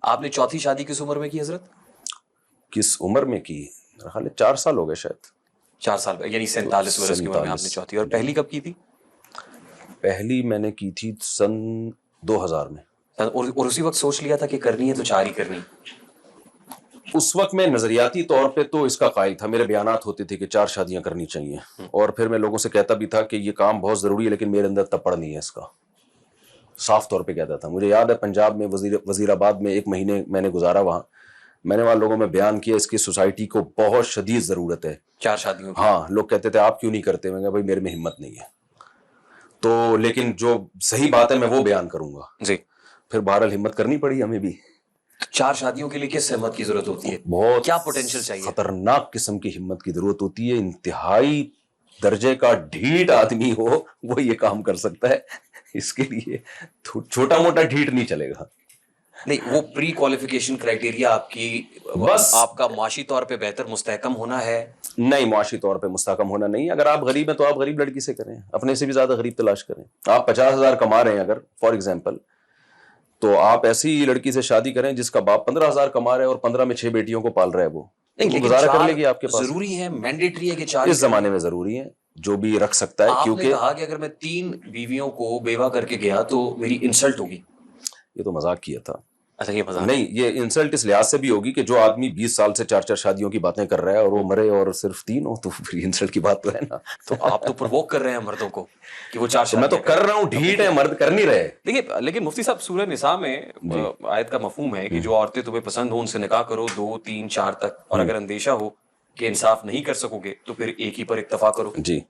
آپ نے چوتھی شادی کس عمر میں کی حضرت؟ کس عمر میں کی؟ میرا خیال ہے 4 سال ہو گئے شاید. 4 سال یعنی 47 برس کی عمر میں آپ نے چوتھی. اور پہلی کب کی تھی؟ پہلی میں نے کی تھی سن 2000 میں. اور اسی وقت سوچ لیا تھا کہ کرنی ہے تو 4 ہی کرنی؟ اس وقت میں نظریاتی طور پہ تو اس کا قائل تھا, میرے بیانات ہوتے تھے کہ 4 شادیاں کرنی چاہیے, اور پھر میں لوگوں سے کہتا بھی تھا کہ یہ کام بہت ضروری ہے لیکن میرے اندر تپڑ نہیں ہے اس کا, صاف طور پہ کہتا تھا. مجھے یاد ہے پنجاب میں وزیر آباد میں 1 مہینے میں نے گزارا وہاں. میں نے وہاں لوگوں میں بیان کیا اس کی سوسائٹی کو بہت شدید ضرورت ہے 4 شادیوں کی. ہاں, لوگ کہتے تھے آپ کیوں نہیں کرتے؟ میں کہا بھائی میرے میں ہمت نہیں ہے. تو لیکن جو صحیح بات ہے میں وہ بیان کروں گا جی. پھر بہرحال ہمت کرنی پڑی ہمیں بھی. 4 شادیوں کے لیے کس ہمت کی ضرورت ہوتی ہے؟ بہت کیا پوٹینشیل چاہیے؟ خطرناک قسم کی ہمت کی ضرورت ہوتی ہے. انتہائی درجے کا ڈھیٹ آدمی ہو وہ یہ کام کر سکتا ہے. اس کے لیے چھوٹا موٹا ڈھیٹ نہیں چلے گا. نہیں, وہ پری کوالیفیکیشن کرائٹیریا آپ کی بس آپ کا معاشی طور پہ بہتر مستحکم ہونا ہے. نہیں, معاشی طور پہ مستحکم ہونا نہیں. اگر آپ غریب ہیں تو آپ غریب لڑکی سے کریں, اپنے سے بھی زیادہ غریب تلاش کریں. آپ 50,000 کما رہے ہیں اگر فار ایگزامپل, تو آپ ایسی لڑکی سے شادی کریں جس کا باپ 15,000 کما رہا ہے اور 15 میں 6 بیٹیوں کو پال رہا ہے. وہ گزارا کر لے گی آپ کے پاس. ضروری ہے, مینڈیٹری ہے کہ 4 اس زمانے میں ضروری ہے, جو بھی رکھ سکتا ہے. آپ نے کیونکہ کہا کہ اگر میں 3 بیویوں کو بیوہ کر کے گیا تو میری انسلٹ ہوگی. یہ تو مذاق کیا تھا. اچھا, یہ مذاق نہیں, یہ انسلٹ اس لحاظ سے بھی ہوگی کہ جو آدمی 20 سال سے 4 شادیوں کی باتیں کر رہا ہے اور وہ مرے اور صرف 3 ہو, تو پھر انسلٹ کی بات تو ہے نا. تو آپ تو پرووک کر رہے ہیں مردوں کو کہ وہ 4 میں تو کر رہا ہوں, ڈھیٹ ہے, مرد کر نہیں رہے. دیکھیے, لیکن مفتی صاحب سورہ نساء میں آیت کا مفہوم ہے کہ جو عورتیں تمہیں پسند ہوں ان سے نکاح کرو 2 3 4 تک, اور اگر اندیشہ ہو کہ انصاف نہیں کر سکو گے تو پھر ایک ہی پر اکتفا کرو. جی